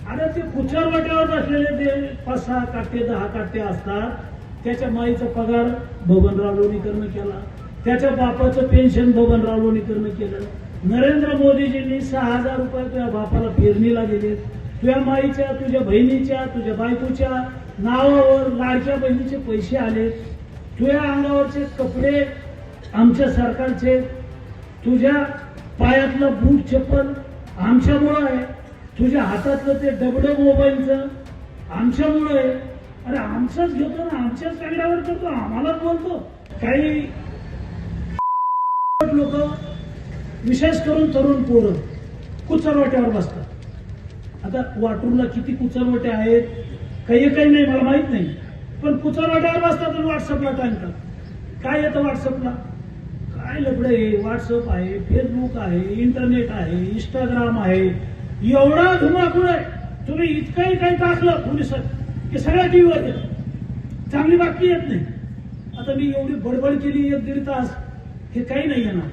अरे ते कुचरवाट्यावर बसलेले ते 5-6 काटे 10 काटे असतात. त्याच्या माईचा पगार बबनराव लोणीकरनं केला, त्याच्या बापाचं पेन्शन बबनराव लोणीकरनं केलं. नरेंद्र मोदीजींनी 6,000 रुपये तुझ्या बापाला पेरणीला दिले. तुझ्या माईच्या, तुझ्या बहिणीच्या, तुझ्या बायकोच्या नावावर लाडक्या बहिणीचे पैसे आले. तुझ्या अंगावरचे कपडे आमच्या सरकारचे, तुझ्या पायातलं बूट चप्पल आमच्यामुळं आहे, तुझ्या हातातलं ते डबडं मोबाईलचं आमच्यामुळं आहे. अरे आमचंच घेतो ना, आमच्याच कागदावर करतो, आम्हालाच बोलतो. काही लोक विशेष करून तरुण पोरं कुचरवाट्यावर बसतात. आता वाटूरला किती कुचरवाटे आहेत काही नाही मला माहित नाही, पण कुचरवाट्यावर बसतात आणि व्हॉट्सअपला टाकतात. काय येतं व्हॉट्सअपला? काय लफडं आहे? व्हॉट्सअप आहे, फेसबुक आहे, इंटरनेट आहे, इंस्टाग्राम आहे, एवढा धुमाकूळ आहे. तुम्ही इतकंही काही टाकलं पोलिसात की सगळ्या टीव्हीवर येतं, चांगली बातमी येत नाही. आता मी एवढी बडबड केली 1-1.5 तास, हे काही नाही येणार.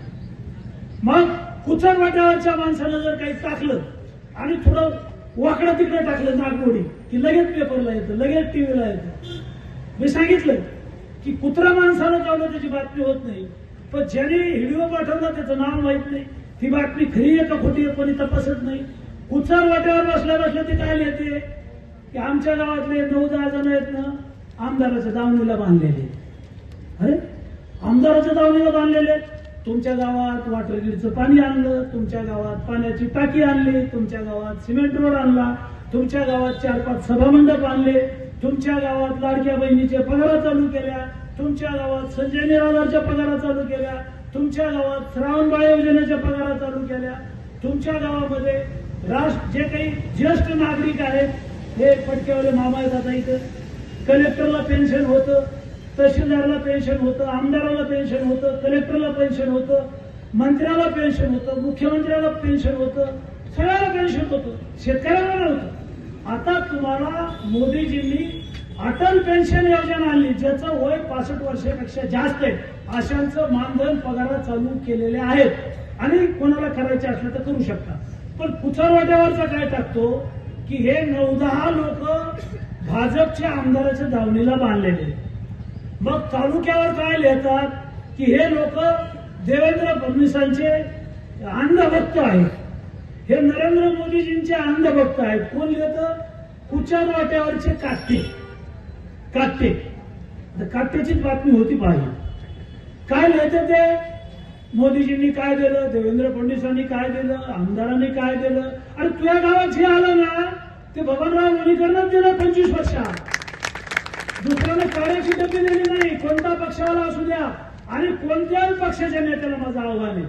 मग कुचरवाट्यावरच्या माणसानं जर काही टाकलं आणि थोडं वाकडं तिकडे टाकलं नागमोडी की लगेच पेपरला येतं, लगेच टीव्हीला येतं. मी सांगितलं की कुत्रा माणसानं चावलं त्याची बातमी होत नाही, पण ज्याने व्हिडिओ पाठवला त्याचं नाव माहित नाही, ती बातमी खरी आहे का खोटी आहे कोणी तपासत नाही. कुचरवाट्यावर बसल्या बसल्या ते काय लिहिते की आमच्या गावातले 9-10 जण आहेत ना आमदाराच्या दावणीला बांधलेले. अरे आमदाराच्या दावणीला बांधलेले, तुमच्या गावात वॉटर ग्रीडचं पाणी आणलं, तुमच्या गावात पाण्याची टाकी आणली, तुमच्या गावात सिमेंट रोड आणला, तुमच्या गावात 4-5 सभामंडप आणले, तुमच्या गावात लाडक्या बहिणीच्या पगारा चालू केल्या, तुमच्या गावात संजय निराधारच्या पगारा चालू केल्या, तुमच्या गावात श्रावणबाळ योजनेच्या पगारा चालू केल्या, तुमच्या गावामध्ये जे काही ज्येष्ठ नागरिक आहेत हे पटकेवाले मामा आहेत. आता इथं कलेक्टरला पेन्शन होतं, तहसीलदारला पेन्शन होतं, आमदाराला पेन्शन होतं, कलेक्टरला पेन्शन होतं, मंत्र्याला पेन्शन होतं, मुख्यमंत्र्याला पेन्शन होतं, सगळ्याला पेन्शन होतं, शेतकऱ्याला नव्हतं. आता तुम्हाला मोदीजींनी अटल पेन्शन योजना आणली, ज्याचं वय 65 वर्षापेक्षा जास्त आहे, अशांचं मानधन पगार चालू केलेले आहेत आणि कोणाला करायचे असलं तर करू शकता. पण कुचरवाट्यावरचा काय टाकतो की हे 9-10 लोक भाजपच्या आमदाराच्या दावणीला बांधलेले. मग तालुक्यावर काय लिहितात की हे लोक देवेंद्र फडणवीसांचे अंधभक्त आहेत, हे नरेंद्र मोदीजींचे अंधभक्त आहेत. कोण लिहितं? कुचरवाट्यावरचे काटे. काट्याचीच बातमी होती पाहिजे. काय लिहितं ते? मोदीजींनी काय दिलं, देवेंद्र फडणवीसांनी काय दिलं, आमदारांनी काय दिलं. आणि तुझ्या गावात जे आलं ना ते बबनराव लोणीकरनंच दिलं 25 वर्षात. दुसऱ्याने काळ्याची डबी दिली नाही, कोणता पक्षाला असू द्या. आणि कोणत्याही पक्षाच्या नेत्याला माझं आव्हान आहे,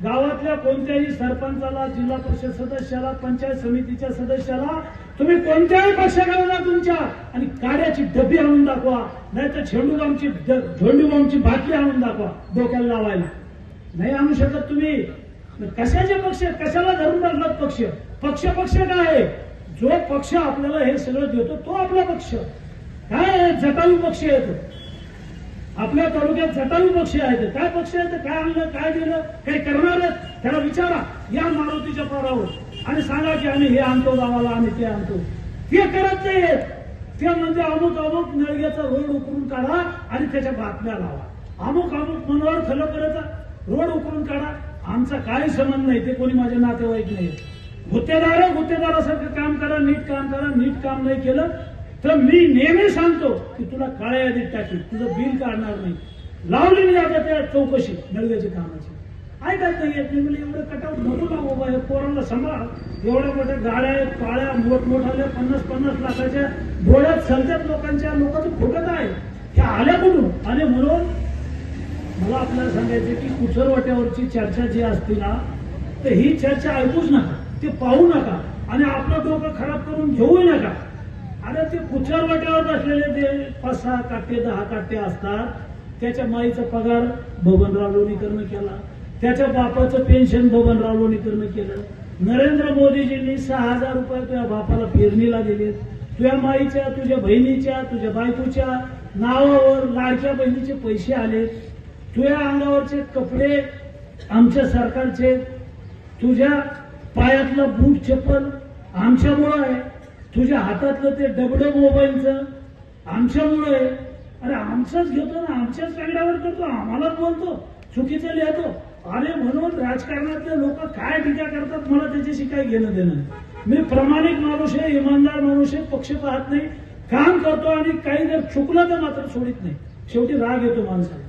गावातल्या कोणत्याही सरपंचाला, जिल्हा परिषद सदस्याला, पंचायत समितीच्या सदस्याला, तुम्ही कोणत्याही पक्षाकडे जा तुमच्या आणि काड्याची डबी आणून दाखवा, नाही तर झेंडूबामची बाटली आणून दाखवा डोक्याला लावायला. नाही आणू शकत तुम्ही. कशाचे पक्ष, कशाला धरून टाकलात पक्ष? पक्ष काय आहे? जो पक्ष आपल्याला हे सगळं देतो तो आपला पक्ष. काय जटायू पक्ष येतो आपल्या तालुक्यात, जटायू पक्ष आहेत. काय पक्ष आहेत? काय आणलं, काय दिलं, काही करणार आहेत? त्याला विचारा या मारुतीच्या पारावर आणि सांगा की आम्ही हे आणतो गावाला, आम्ही ते आणतो. ते करत नाहीत. ते म्हणजे अमुक नळग्याचा रोड उकरून काढा आणि त्याच्या बातम्या लावा. अमुक मनोहर खलकरेचा रोड उकरून काढा. आमचा काही संबंध नाही, ते कोणी माझे नातेवाईक नाही. गुत्तेदारासारखं काम करा, नीट काम करा. नीट काम नाही केलं तर मी नेहमी सांगतो की तुला काळ्या यादीत टाकील, तुझं बिल काढणार नाही. लावली मी आता त्या चौकशी नळग्याची कामाची. ऐकत नाही येत नाही. म्हणजे एवढं कटाऊट नको ना बाबा, हे पोरांना सांभाळ. एवढ्या मोठ्या गाड्या आहेत, काळ्या मोठमोठ्या 50-50 लाखाच्या डोळ्यात चालतात लोकांच्या. लोकांचं फुटत आहे. हे आल्या कुठून? आणि म्हणून मला आपल्याला सांगायचं की कुचरवाट्यावरची चर्चा जी असते ना, तर ही चर्चा ऐकूच नका, ते पाहू नका आणि आपलं डोकं खराब करून घेऊ नका. अरे ते कुचरवाट्यावर बसलेले ते 5-6 काटे 10 काटे असतात. त्याच्या माईचा पगार बबनराव लोणीकरनं केला, त्याच्या बापाचं पेन्शन बबनराव लोणीकरनं केलं. नरेंद्र मोदीजींनी 6,000 रुपये तुझ्या बापाला पेरणीला दिले. तुझ्या माईच्या, तुझ्या बहिणीच्या, तुझ्या बायकोच्या नावावर लाडक्या बहिणीचे पैसे आले. तुझ्या अंगावरचे कपडे आमच्या सरकारचे, तुझ्या पायातलं बूट चप्पल आमच्यामुळं आहे, तुझ्या हातातलं ते डबडं मोबाईलचं आमच्यामुळं आहे. अरे आमचंच घेतो ना, आमच्याच रगड्यावर करतो, आम्हालाच बोलतो, चुकीचं लिहितो. अरे म्हणून राजकारणातले लोक काय टीका करतात मला त्याच्याशी काही घेणं देणं नाही. मी प्रामाणिक माणूस आहे, इमानदार माणूस आहे, पक्ष पाहत नाही, काम करतो आणि काही जर चुकलं तर मात्र सोडित नाही. शेवटी राग येतो माणसाला.